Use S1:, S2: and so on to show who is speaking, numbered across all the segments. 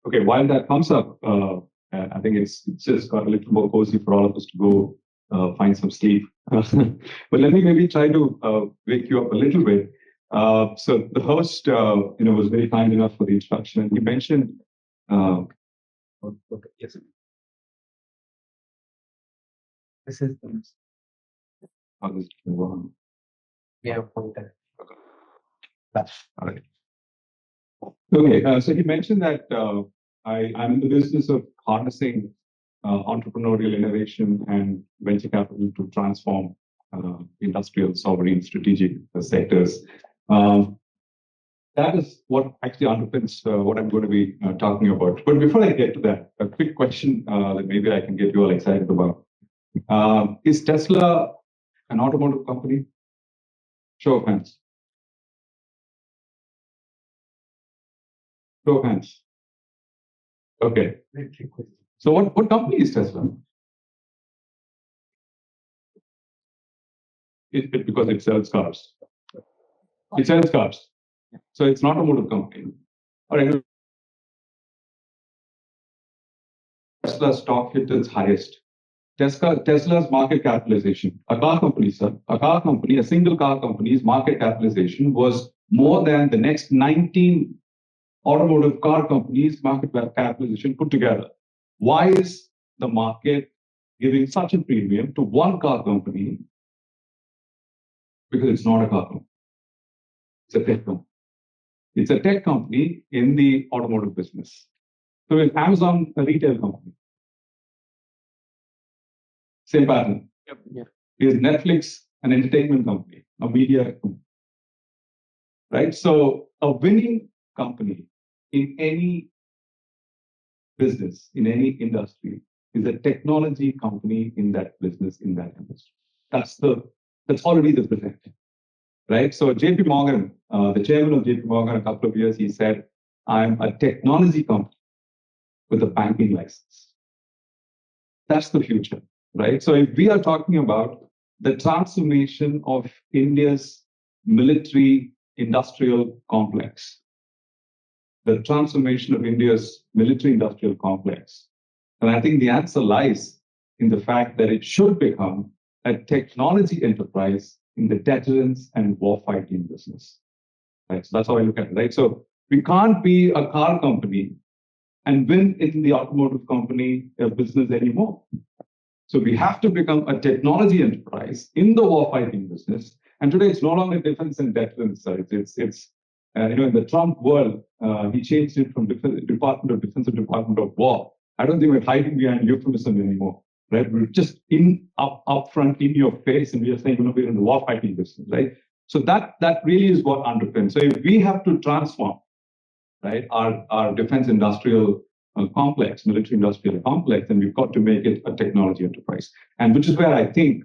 S1: Okay, while that comes up, I think it's just got a little more cozy for all of us to go find some sleep. But let me maybe try to wake you up a little bit. So the host, was very kind enough for the introduction, and he mentioned. Okay, yes. This is. How does it move on? Yeah, pointer. Okay. All right. Okay, so he mentioned that I'm in the business of harnessing entrepreneurial innovation and venture capital to transform industrial, sovereign, strategic sectors. That is what actually underpins what I'm going to be talking about. But before I get to that, a quick question that maybe I can get you all excited about. Is Tesla an automotive company? Show of hands. Show of hands. Okay. So what company is Tesla? Because it sells cars. It sells cars. So it's not an automotive company. All right. Tesla stock hit its highest. Tesla's market capitalization, a car company, sir, a single car company's market capitalization was more than the next 19 automotive car companies' market capitalization put together. Why is the market giving such a premium to one car company? Because it's not a car company. It's a tech company. It's a tech company in the automotive business. So is Amazon a retail company? Same pattern. Yep. Yeah. Is Netflix an entertainment company, a media company? Right? So a winning company in any business, in any industry, is a technology company in that business, in that industry. That's already the present. Right? So JP Morgan, the chairman of JP Morgan, a couple of years, he said, I'm a technology company with a banking license. That's the future. Right? So if we are talking about the transformation of India's military industrial complex, the transformation of India's military industrial complex, and I think the answer lies in the fact that it should become a technology enterprise in the deterrence and warfighting business. Right? So that's how I look at it. Right? So we can't be a car company and win in the automotive company business anymore. So we have to become a technology enterprise in the warfighting business. And today it's no longer defense and deterrence. It's in the Trump world, he changed it from Department of Defense to Department of War. I don't think we're hiding behind euphemism anymore. Right? We're just up front in your face, and we are saying we're in the warfighting business. Right? So that really is what underpins. So if we have to transform, right, our defense industrial complex, military industrial complex, and we've got to make it a technology enterprise. And which is where I think,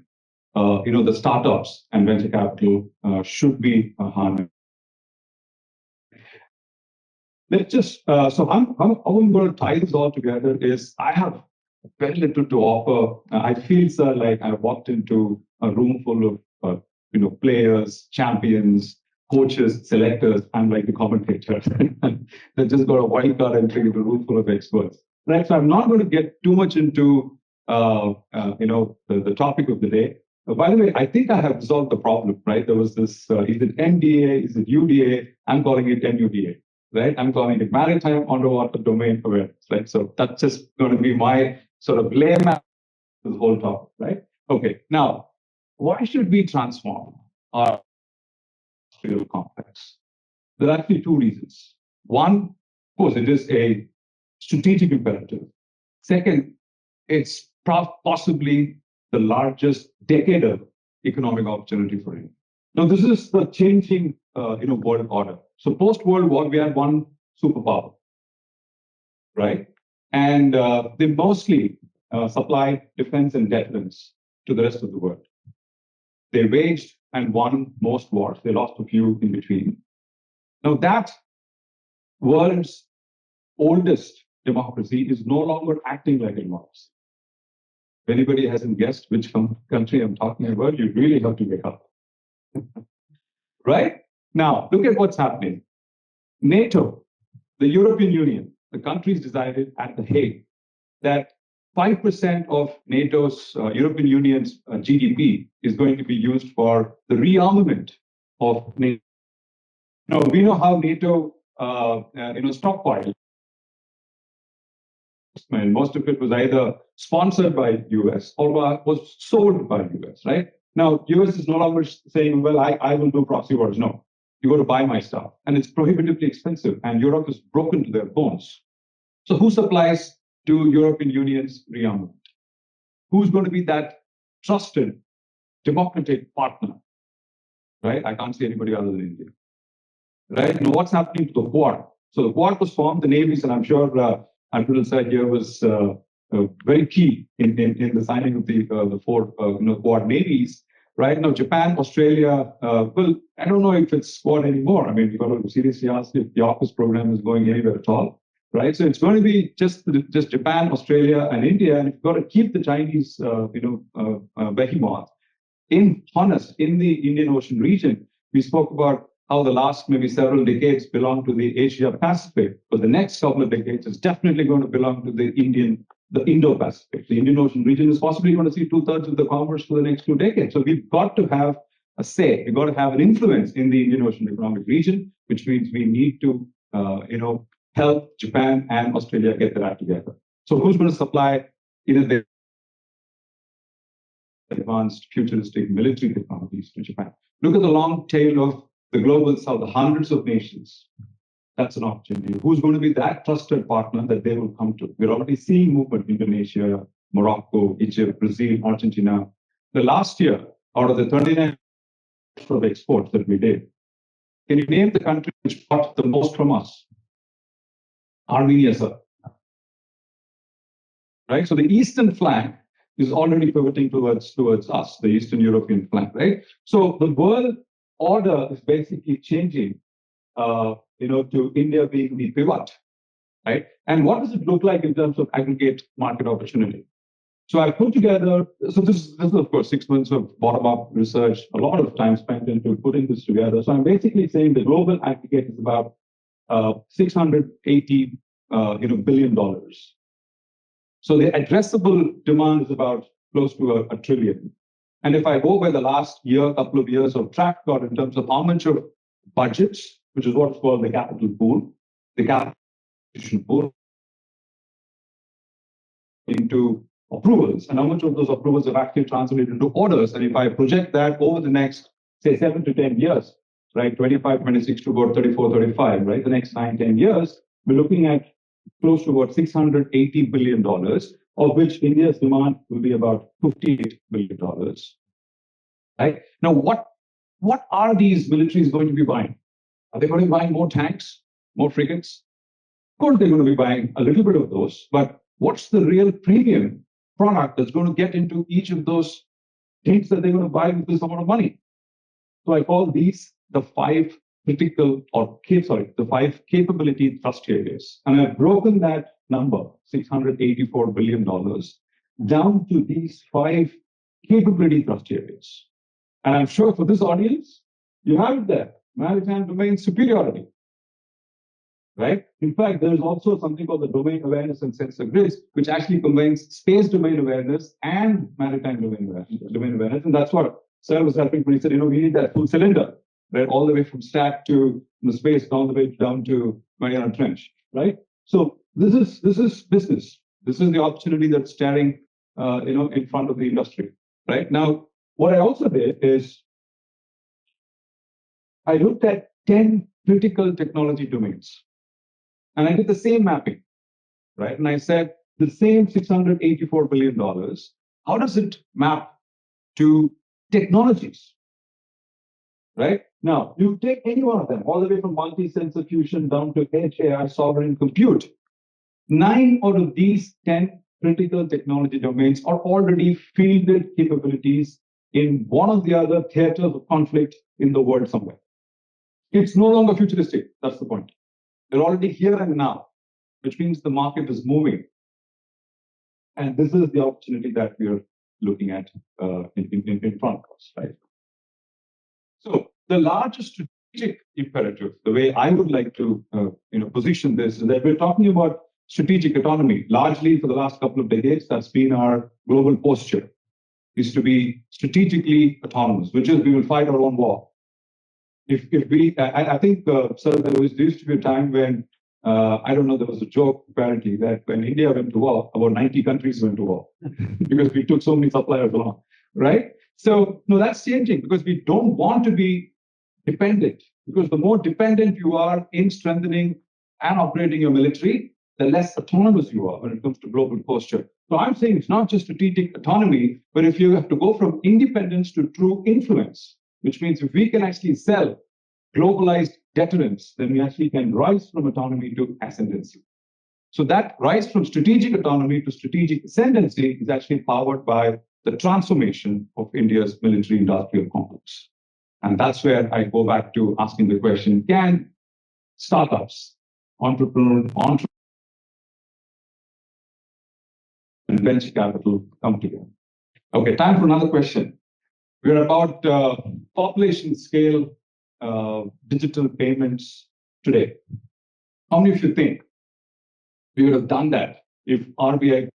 S1: the startups and venture capital should be harnessed. Let's just, so how I'm going to tie this all together is I have very little to offer. I feel, sir, like I walked into a room full of, players, champions, coaches, selectors. I'm like the commentator that just got a wild card entry into a room full of experts. Right. So I'm not going to get too much into, the topic of the day. By the way, I think I have resolved the problem. Right. There was this. Is it MDA? Is it UDA? I'm calling it MUDA. Right. I'm calling it Maritime Underwater Domain Awareness. Right. So that's just going to be my sort of layman of this whole topic. Right. Okay. Now, why should we transform our industrial complex? There are actually two reasons. One, of course, it is a strategic imperative. Second, it's possibly the largest decade of economic opportunity for India. Now, this is the changing, world order. So post-World War, we had one superpower, right? And they mostly supplied defense and deterrence to the rest of the world. They waged and won most wars. They lost a few in between. Now that world's oldest democracy is no longer acting like a democracy. If anybody hasn't guessed which country I'm talking about, you really have to wake up. Right? Now, look at what's happening. NATO, the European Union, the countries decided at The Hague that 5% of NATO's European Union's GDP is going to be used for the rearmament of NATO. Now, we know how NATO stockpiled. Most of it was either sponsored by US or was sold by US, right? Now, US is no longer saying, well, I will do proxy wars. No, you got to buy my stuff. And it's prohibitively expensive. And Europe is broken to their bones. So who supplies to European Union's rearmament? Who's going to be that trusted, democratic partner? Right? I can't see anybody other than India. Right? Now, what's happening to the Quad? So the Quad was formed, the navies, and I'm sure Admiral Sir here was very key in the signing of the four Quad navies. Right now, Japan, Australia, well, I don't know if it's Quad anymore. I mean, you've got to seriously ask if the AUKUS program is going anywhere at all. Right, so it's going to be just Japan, Australia, and India, and you've got to keep the Chinese, behemoth honest in the Indian Ocean region. We spoke about how the last maybe several decades belong to the Asia Pacific, but the next couple of decades is definitely going to belong to the Indo-Pacific. The Indian Ocean region is possibly going to see 2/3 of the commerce for the next 2 decades. So we've got to have a say. We've got to have an influence in the Indian Ocean economic region, which means we need to, help Japan and Australia get their act together. So who's going to supply either the advanced futuristic military technologies to Japan? Look at the long tail of the global south, the hundreds of nations. That's an opportunity. Who's going to be that trusted partner that they will come to? We're already seeing movement in Indonesia, Morocco, Egypt, Brazil, Argentina. The last year, out of the 39 of exports that we did, can you name the country which bought the most from us? Armenia, sir. Right? So the eastern flank is already pivoting towards us, the Eastern European flank, right? So the world order is basically changing, to India being the pivot, right? And what does it look like in terms of aggregate market opportunity? So I put together, so this is of course 6 months of bottom-up research, a lot of time spent into putting this together. So I'm basically saying the global aggregate is about $680 billion. So the addressable demand is about close to a trillion. And if I go by the last year, couple of years of track record in terms of how much of budgets, which is what's called the capital pool, the capital pool, into approvals, and how much of those approvals have actually translated into orders. And if I project that over the next, say, 7 to 10 years, right, 25, 26 to about 34, 35, right, the next 9, 10 years, we're looking at close to about $680 billion, of which India's demand will be about $58 billion. Right? Now, what are these militaries going to be buying? Are they going to be buying more tanks, more frigates? Of course, they're going to be buying a little bit of those, but what's the real premium product that's going to get into each of those things that they're going to buy with this amount of money? So I call these the five capability thrust areas. And I've broken that number, $684 billion, down to these 5 capability thrust areas. And I'm sure for this audience, you have it there, maritime domain superiority. Right? In fact, there's also something called the domain awareness and sensor grids, which actually combines space domain awareness and maritime domain awareness. And that's what Sir was helping when he said, we need that full cylinder, right? All the way from stack to the space, all the way down to Mariana Trench, right? So this is business. This is the opportunity that's staring, in front of the industry, right? Now, what I also did is I looked at 10 critical technology domains. And I did the same mapping, right? And I said, the same $684 billion, how does it map to technologies, right? Now, you take any one of them, all the way from multi-sensor fusion down to edge AI, sovereign compute. 9 out of these 10 critical technology domains are already fielded capabilities in one of the other theaters of conflict in the world somewhere. It's no longer futuristic, that's the point. They're already here and now, which means the market is moving. And this is the opportunity that we're looking at in front of us, right? So the largest strategic imperative, the way I would like to position this, is that we're talking about strategic autonomy. Largely for the last couple of decades, that's been our global posture, is to be strategically autonomous, which is we will fight our own war. If we, I think, sir, there used to be a time when, I don't know, there was a joke apparently that when India went to war, about 90 countries went to war because we took so many suppliers along, right? So, no, that's changing because we don't want to be dependent, because the more dependent you are in strengthening and operating your military, the less autonomous you are when it comes to global posture. So I'm saying it's not just strategic autonomy, but if you have to go from independence to true influence, which means if we can actually sell globalized deterrence, then we actually can rise from autonomy to ascendancy. So that rise from strategic autonomy to strategic ascendancy is actually powered by the transformation of India's military-industrial complex. And that's where I go back to asking the question, can startups, entrepreneurs, and venture capital come together? Okay, time for another question. We're about population scale digital payments today. How many of you think we would have done that if RBI,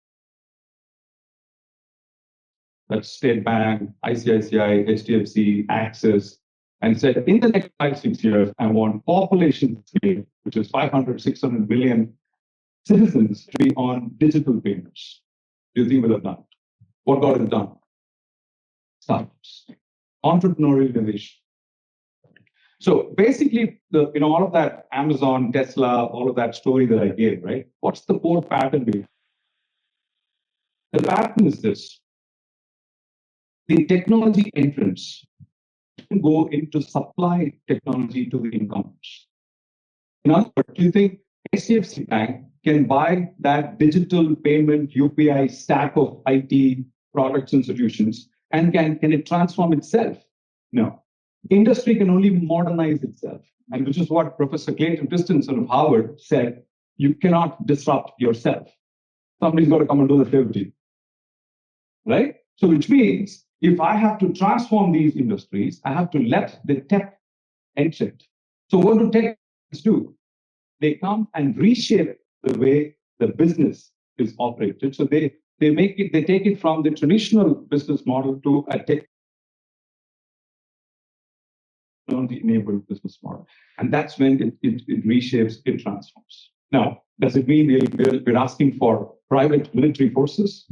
S1: that's State Bank, ICICI, HDFC, Axis, and said in the next 5-6 years, I want population scale, which is 500, 600 million citizens, to be on digital payments? Do you think we'll have done it? What got it done? Startups, entrepreneurial innovation. So basically, all of that Amazon, Tesla, all of that story that I gave, right? What's the core pattern behind? The pattern is this: the technology entrants go into supply technology to the incumbents. In other words, do you think HDFC Bank can buy that digital payment UPI stack of IT products and solutions, and can it transform itself? No. Industry can only modernize itself, and which is what Professor Clayton Christensen of Harvard said: you cannot disrupt yourself. Somebody's got to come and do the favor, right? So which means if I have to transform these industries, I have to let the tech entrant. So what do tech do? They come and reshape the way the business is operated. So they take it from the traditional business model to a tech enabled business model. And that's when it reshapes, it transforms. Now, does it mean we're asking for private military forces?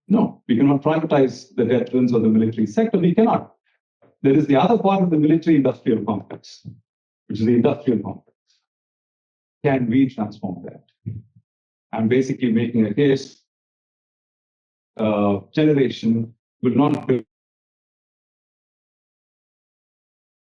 S1: No, we cannot privatize the deterrence of the military sector. We cannot. There is the other part of the military-industrial complex, which is the industrial complex. Can we transform that? I'm basically making a case. Generation will not be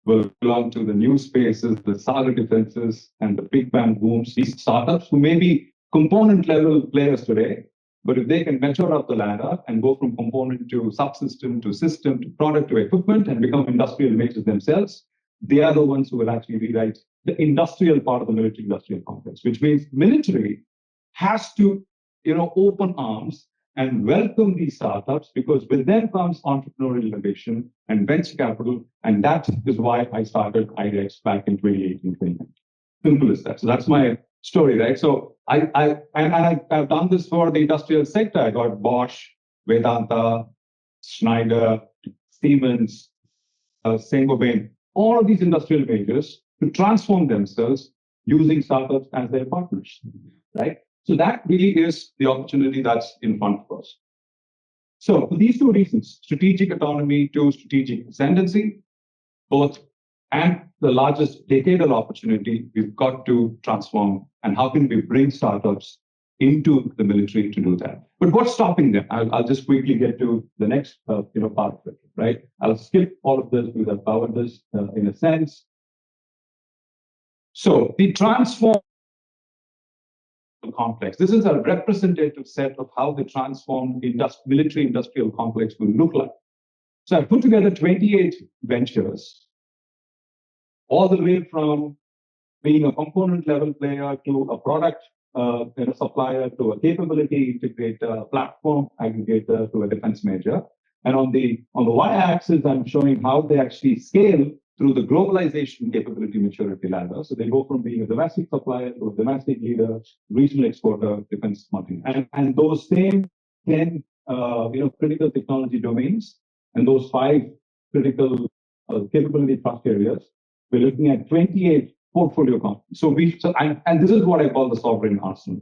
S1: will belong to the new spaces, the cyber defenses, and the big bang booms. These startups who may be component level players today, but if they can mature up the ladder and go from component to subsystem to system to product to equipment and become industrial majors themselves, they are the ones who will actually rewrite the industrial part of the military-industrial complex, which means military has to, open arms and welcome these startups, because with them comes entrepreneurial innovation and venture capital, and that is why I started IDEX back in 2018, 2019. Simple as that. So that's my story, right? So I've done this for the industrial sector. I got Bosch, Vedanta, Schneider, Siemens, Saint-Gobain, all of these industrial majors to transform themselves using startups as their partners, right? So that really is the opportunity that's in front of us. So for these two reasons, strategic autonomy to strategic ascendancy, both, and the largest decadal opportunity, we've got to transform. And how can we bring startups into the military to do that? But what's stopping them? I'll just quickly get to the next part of it, right? I'll skip all of this because I've covered this in a sense. So the transform complex. This is a representative set of how the transformed military-industrial complex will look like. So I put together 28 ventures, all the way from being a component level player to a product supplier to a capability integrator, a platform aggregator to a defense major. And on the y-axis, I'm showing how they actually scale through the globalization capability maturity ladder. So they go from being a domestic supplier to a domestic leader, regional exporter, defense market. And those same 10 critical technology domains and those 5 critical capability trust areas, we're looking at 28 portfolio companies. And this is what I call the sovereign arsenal.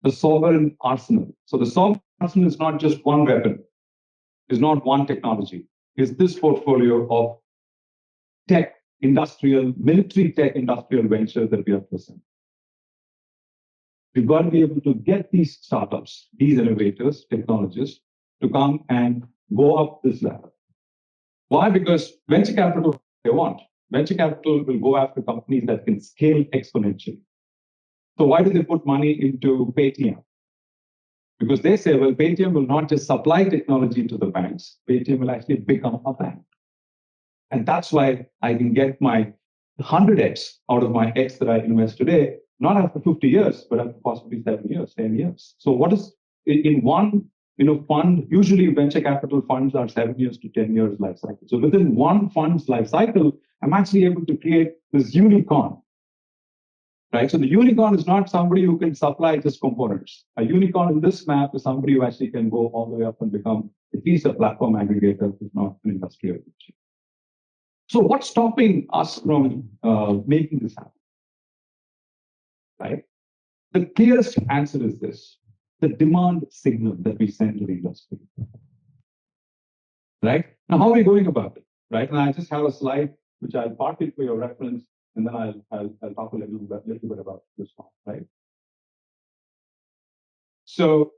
S1: The sovereign arsenal. So the sovereign arsenal is not just one weapon, is not one technology, is this portfolio of tech, industrial, military tech, industrial ventures that we are presenting. We've got to be able to get these startups, these innovators, technologists, to come and go up this ladder. Why? Because venture capital, they want. Venture capital will go after companies that can scale exponentially. So why do they put money into Paytm? Because they say, well, Paytm will not just supply technology to the banks, Paytm will actually become a bank. And that's why I can get my 100x out of my X that I invest today, not after 50 years, but after possibly 7 years, 10 years. So what is in one fund, usually venture capital funds are 7 years to 10 years life cycle. So within one fund's life cycle, I'm actually able to create this unicorn. Right? So the unicorn is not somebody who can supply just components. A unicorn in this map is somebody who actually can go all the way up and become at least a platform aggregator, if not an industrial. So what's stopping us from making this happen? Right? The clearest answer is this: the demand signal that we send to the industry. Right? Now, how are we going about it? Right? And I just have a slide which I'll partly for your reference, and then I'll talk a little bit about this one. Right? So,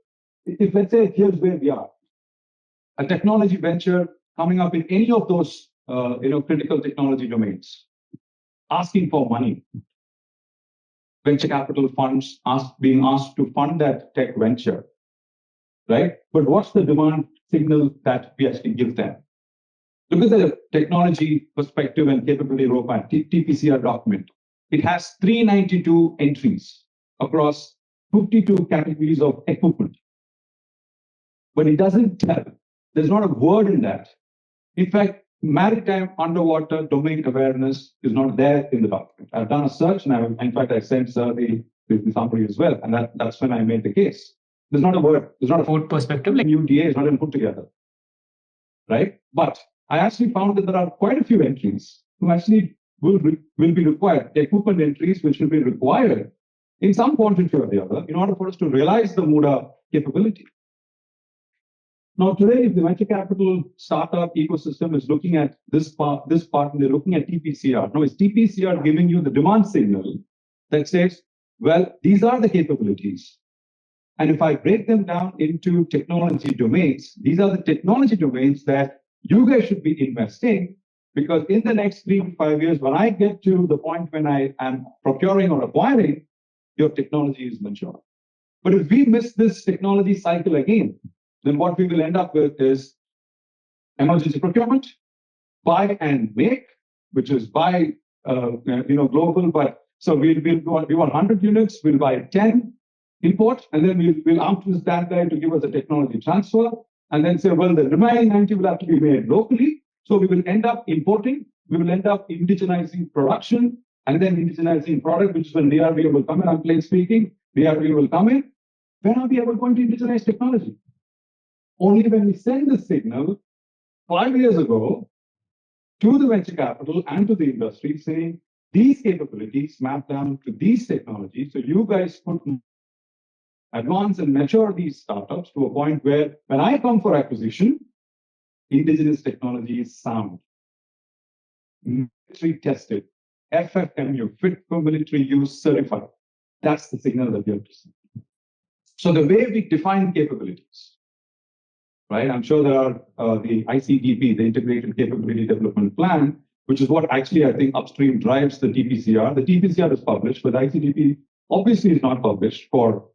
S1: if let's say here's where we are, a technology venture coming up in any of those critical technology domains, asking for money. Venture capital funds being asked to fund that tech venture, right? But what's the demand signal that we actually give them? Look at the technology perspective and capability roadmap, TPCR document. It has 392 entries across 52 categories of equipment. But it doesn't tell. There's not a word in that. In fact, maritime underwater domain awareness is not there in the document. I've done a search, and in fact, I sent the summary as well, and that's when I made the case. There's not a word. There's not a word perspective. Like UDA is not even put together, right? But I actually found that there are quite a few entries who actually will be required, equipment entries which will be required in some quantity or the other in order for us to realize the MUDA capability. Now, today, if the venture capital startup ecosystem is looking at this part, and they're looking at TPCR. Now, is TPCR giving you the demand signal that says, well, these are the capabilities. And if I break them down into technology domains, these are the technology domains that you guys should be investing, because in the next 3 to 5 years, when I get to the point when I am procuring or acquiring, your technology is mature. But if we miss this technology cycle again, then what we will end up with is emergency procurement, buy and make, which is buy, global. But so we want 100 units, we'll buy 10, import, and then we'll outsource that guy to give us a technology transfer, and then say, well, the remaining 90 will have to be made locally. So we will end up importing, we will end up indigenizing production, and then indigenizing product, which is when DRDO will come in. I'm plain speaking, DRDO will come in. When are we ever going to indigenize technology? Only when we send the signal 5 years ago to the venture capital and to the industry saying these capabilities map down to these technologies. So you guys could advance and mature these startups to a point where when I come for acquisition, indigenous technology is sound, military tested, FFMU, fit for military use certified. That's the signal that we have to send. So the way we define capabilities, right? I'm sure there are the ICDP, the Integrated Capability Development Plan, which is what actually I think upstream drives the TPCR. The TPCR is published, but the ICDP obviously is not published for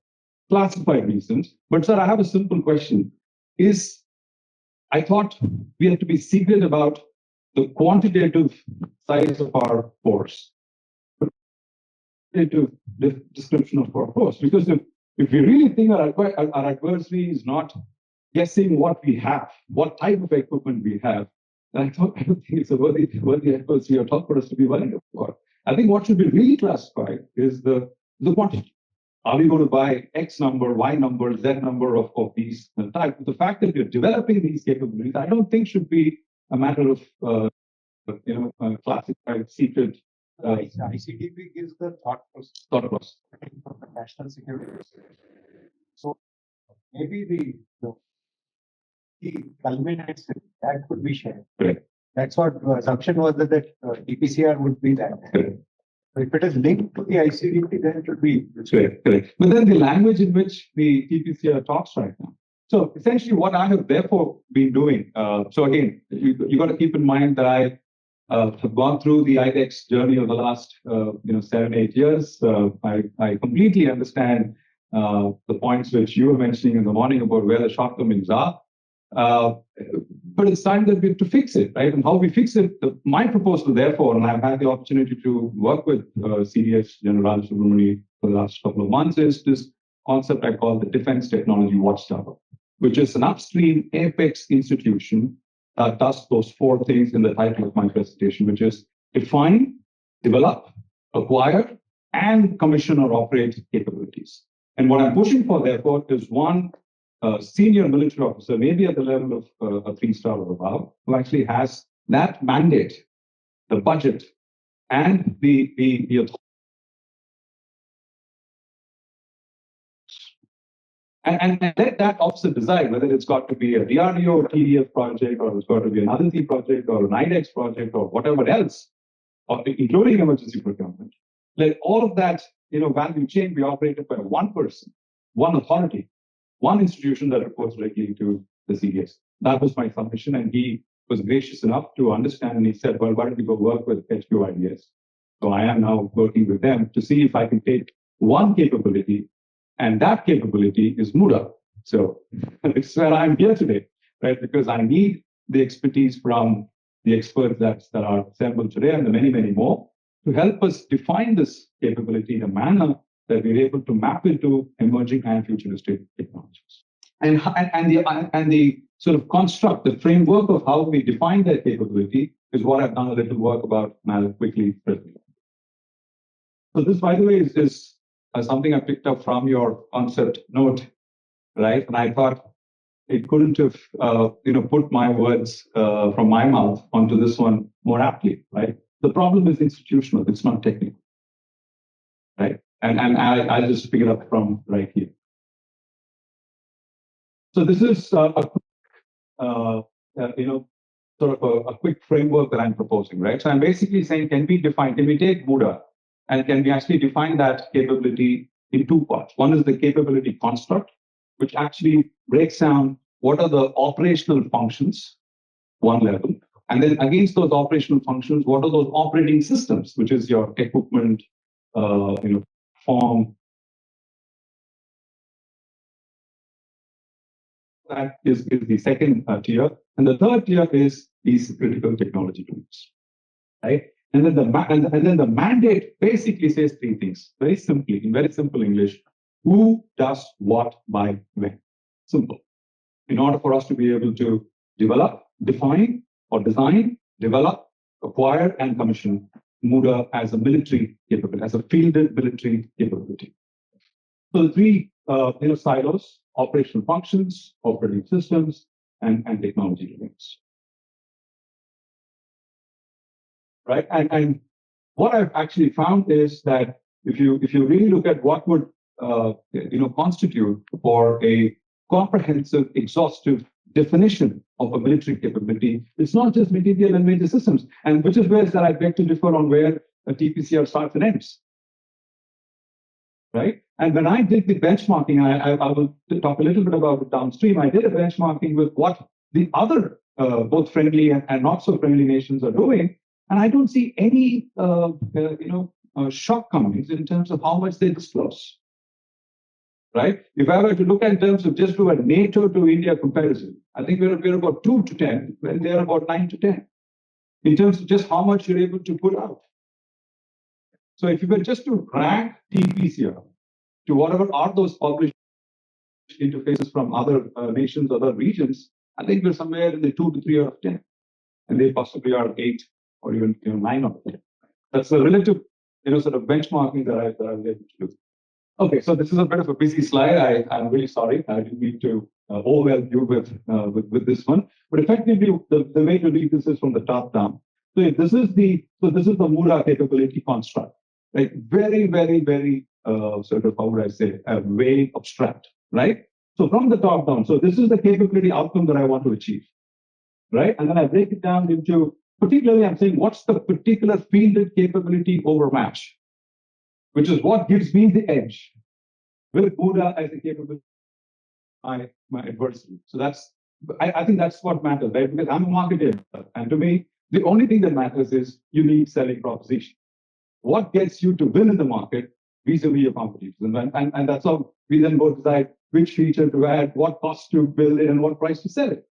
S1: classified reasons. But sir, I have a simple question. I thought we had to be secret about the quantitative size of our force, quantitative description of our force, because if we really think our adversary is not guessing what we have, what type of equipment we have, And I don't think it's a worthy efforts we are talking for us to be worried about. I think what should be really classified is the quantity. Are we going to buy X number, Y number, Z number of these types? The fact that we're developing these capabilities, I don't think should be a matter of classified, secret.
S2: ICTP gives the thought process for the national security. So maybe the culminates that could be shared.
S1: Correct.
S2: That's what assumption was that DPCR would be that.
S1: Correct.
S2: So if it is linked to the ICDP, then it would be
S1: correct. But then the language in which the TPCR talks right now. So essentially, what I have therefore been doing. So again, you got to keep in mind that I have gone through the IDEX journey of the last 7-8 years. I completely understand the points which you were mentioning in the morning about where the shortcomings are. But it's time that we have to fix it, right? And how we fix it, my proposal, therefore, and I've had the opportunity to work with CDS General Subramani for the last couple of months, is this concept I call the Defense Technology Watchtower, which is an upstream apex institution that does those 4 things in the title of my presentation, which is define, develop, acquire, and commission or operate capabilities. And what I'm pushing for, therefore, is one senior military officer, maybe at the level of a 3-star or above, who actually has that mandate, the budget, and the authority. And let that officer decide whether it's got to be a DRDO or TDF project, or it's got to be an Adanti project, or an IDEX project, or whatever else, or including emergency procurement. Let all of that value chain be operated by one person, one authority, one institution that reports directly to the CDS. That was my submission, and he was gracious enough to understand, and he said, well, why don't we go work with HQIDS? So I am now working with them to see if I can take one capability, and that capability is MUDA. So this is where I'm here today, right? Because I need the expertise from the experts that are assembled today, and the many, many more, to help us define this capability in a manner that we're able to map into emerging and futuristic technologies. And the sort of construct, the framework of how we define that capability is what I've done a little work about, and I'll quickly present. So this, by the way, is something I picked up from your concept note, right? And I thought it couldn't have, put my words from my mouth onto this one more aptly, right? The problem is institutional; it's not technical, right? And I'll just pick it up from right here. So this is sort of a quick framework that I'm proposing, right? So I'm basically saying, can we take MUDA, and can we actually define that capability in 2 parts? One is the capability construct, which actually breaks down what are the operational functions, one level, and then against those operational functions, what are those operating systems, which is your equipment, form. That is the second tier, and the third tier is these critical technology tools, right? And then the mandate basically says 3 things, very simply, in very simple English: who does what by when. Simple. In order for us to be able to develop, define, or design, develop, acquire, and commission MUDA as a military capability, as a fielded military capability. So the 3 silos: operational functions, operating systems, and technology domains. Right, and what I've actually found is that if you really look at what would constitute for a comprehensive, exhaustive definition of a military capability, it's not just material and major systems, and which is where that I beg to differ on where a TPCR starts and ends. Right, and when I did the benchmarking, I will talk a little bit about it downstream. I did a benchmarking with what the other both friendly and not so friendly nations are doing. And I don't see any, shortcomings in terms of how much they disclose, right? If I were to look at in terms of just do a NATO to India comparison, I think we're about 2 to 10, when they're about 9 to 10, in terms of just how much you're able to put out. So if you were just to rank TPCR to whatever are those published interfaces from other nations, other regions, I think we're somewhere in the 2 to 3 out of 10. and they possibly are 8 or even 9 of them. That's a relative, sort of benchmarking that I'm able to do. Okay, so this is a bit of a busy slide. I'm really sorry. I didn't mean to overwhelm you with this one. But effectively, the way to read this is from the top down. So this is the MUDA capability construct. Like very, very, very sort of, how would I say, very abstract, right? So from the top down, so this is the capability outcome that I want to achieve, right? And then I break it down into, particularly I'm saying, what's the particular fielded capability over match, which is what gives me the edge with MUDA as a capability my adversary. So I think that's what matters, right? Because I'm a marketer, and to me, the only thing that matters is unique selling proposition. What gets you to win in the market vis-a-vis your competitors? And that's how we then go decide which feature to add, what cost to build it, and what price to sell it.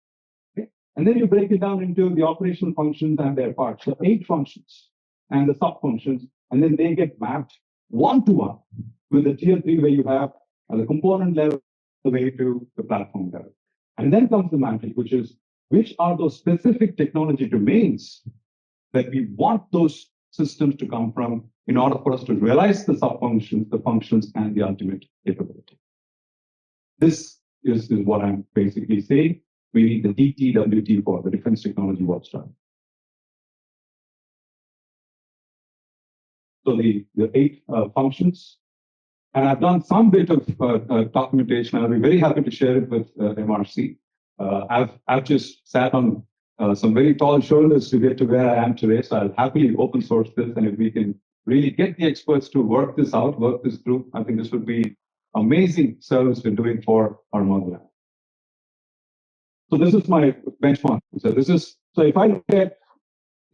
S1: Okay? And then you break it down into the operational functions and their parts. So 8 functions and the sub-functions, and then they get mapped one-to-one with the tier 3 where you have the component level the way to the platform level. And then comes the magic, which is which are those specific technology domains that we want those systems to come from in order for us to realize the sub-functions, the functions, and the ultimate capability. This is what I'm basically saying. We need the DTWT for the Defense Technology Work Strategy. So the 8 functions. And I've done some bit of documentation. I'll be very happy to share it with MRC. I've just sat on some very tall shoulders to get to where I am today. So I'll happily open source this. And if we can really get the experts to work this out, work this through, I think this would be amazing service we're doing for our motherland. So this is my benchmark. So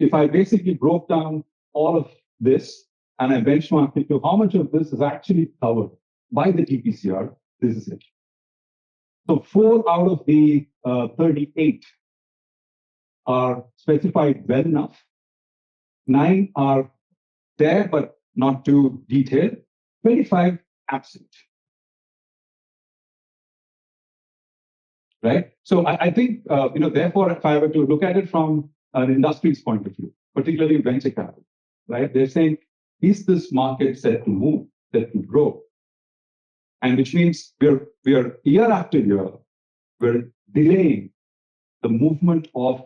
S1: if I basically broke down all of this and I benchmark it to how much of this is actually covered by the TPCR, this is it. So 4 out of the 38 are specified well enough. 9 are there, but not too detailed. 25 absent. Right? So I think, therefore, if I were to look at it from an industry's point of view, particularly venture capital, right? They're saying, is this market set to move, set to grow? And which means we're year after year, we're delaying the movement of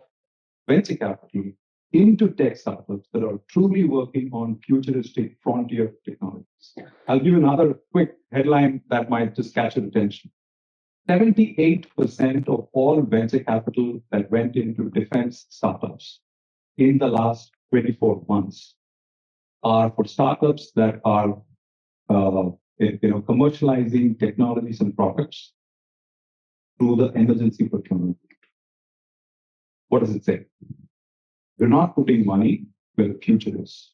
S1: venture capital into tech startups that are truly working on futuristic frontier technologies. I'll give you another quick headline that might just catch your attention. 78% of all venture capital that went into defense startups in the last 24 months are for startups that are commercializing technologies and products through the emergency procurement. What does it say? We're not putting money where the future is.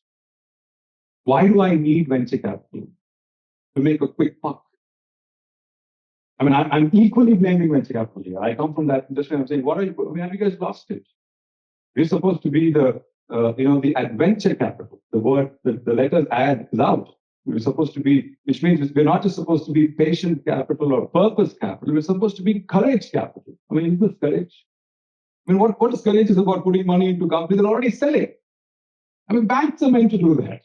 S1: Why do I need venture capital? To make a quick buck. I mean, I'm equally blaming venture capital here. I come from that industry. I'm saying, have you guys lost it? We're supposed to be the adventure capital. The word, the letters add is out. We're supposed to be, which means we're not just supposed to be patient capital or purpose capital. We're supposed to be courage capital. I mean, is this courage? I mean, what is courage is about putting money into companies that are already selling. I mean, banks are meant to do that,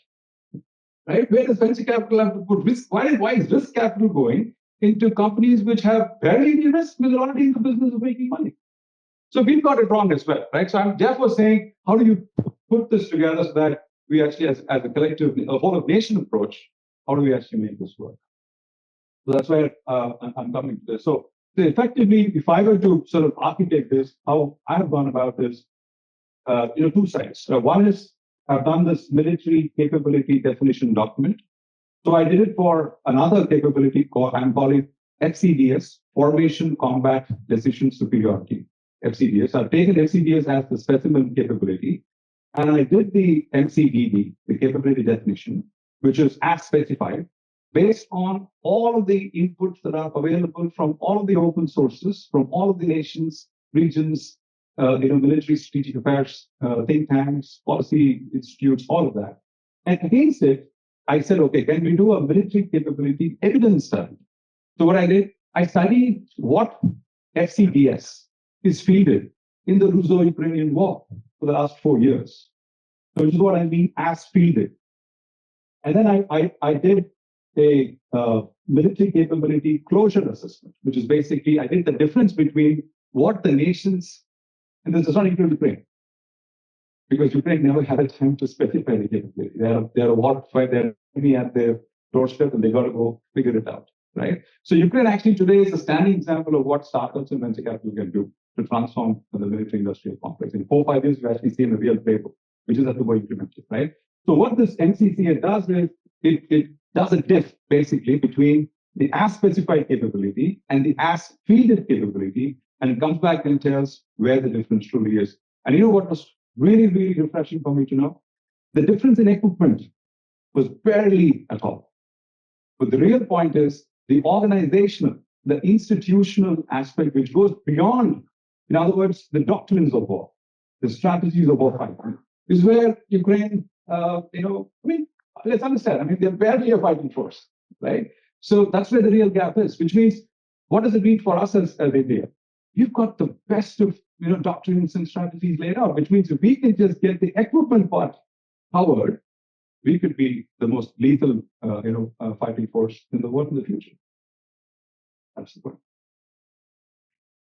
S1: right? Where does venture capital have to put risk? Why is risk capital going into companies which have barely any risk, because they're already in the business of making money? So we've got it wrong as well, right? So I'm therefore saying, how do you put this together so that we actually, as a collective, a whole of nation approach, how do we actually make this work? So that's where I'm coming to this. So effectively, if I were to sort of architect this, how I've gone about this, 2 sides. One is I've done this military capability definition document. So I did it for another capability I'm calling FCDS, Formation Combat Decision Superiority. FCDS. I've taken FCDS as the specimen capability, and I did the MCDD, the capability definition, which is as specified, based on all of the inputs that are available from all of the open sources, from all of the nations, regions, military strategic affairs, think tanks, policy institutes, all of that. And against it, I said, okay, can we do a military capability evidence study? So what I did, I studied what FCDS is fielded in the Russo-Ukrainian war. for the last 4 years. So which is what I mean as fielded. And then I did a military capability closure assessment, which is basically, I did the difference between what the nations, and this does not include Ukraine, because Ukraine never had a time to specify the capability. They're a war fight, they're enemy at their doorstep, and they got to go figure it out, right? So Ukraine actually today is a standing example of what startups and venture capital can do to transform the military industrial complex. In 4 or 5 years, we've actually seen a real playbook, which is at the way implemented, right? So what this MCCA does is it does a diff basically between the as specified capability and the as fielded capability, and it comes back and tells where the difference truly is. And you know what was really, really refreshing for me to know? The difference in equipment was barely at all. But the real point is the organizational, the institutional aspect, which goes beyond, in other words, the doctrines of war, the strategies of war fighting, is where Ukraine, let's understand, they're barely a fighting force, right? So that's where the real gap is, which means, what does it mean for us as India? You've got the best of doctrines and strategies laid out, which means if we can just get the equipment part covered, we could be the most lethal, fighting force in the world in the future. That's the point.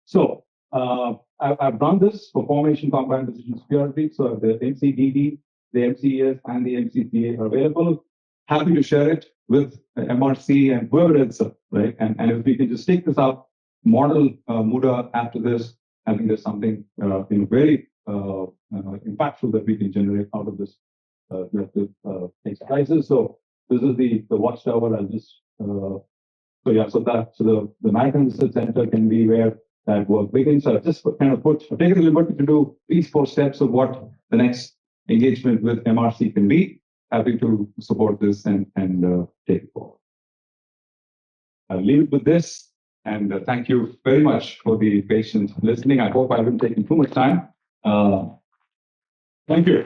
S1: So I've done this for formation, combat, decision security. So the MCDD, the MCES, and the MCCA are available. Happy to share it with MRC and whoever else, right? And if we can just take this up, model MUDA after this, I think there's something very impactful that we can generate out of this exercises. So this is the watchtower. I'll just so the Maritime Research Center can be where that work begins. So I've just kind of taken the liberty to do these 4 steps of what the next engagement with MRC can be. Happy to support this and take it forward. I'll leave it with this. And thank you very much for the patient listening. I hope I haven't taken too much time. Thank you.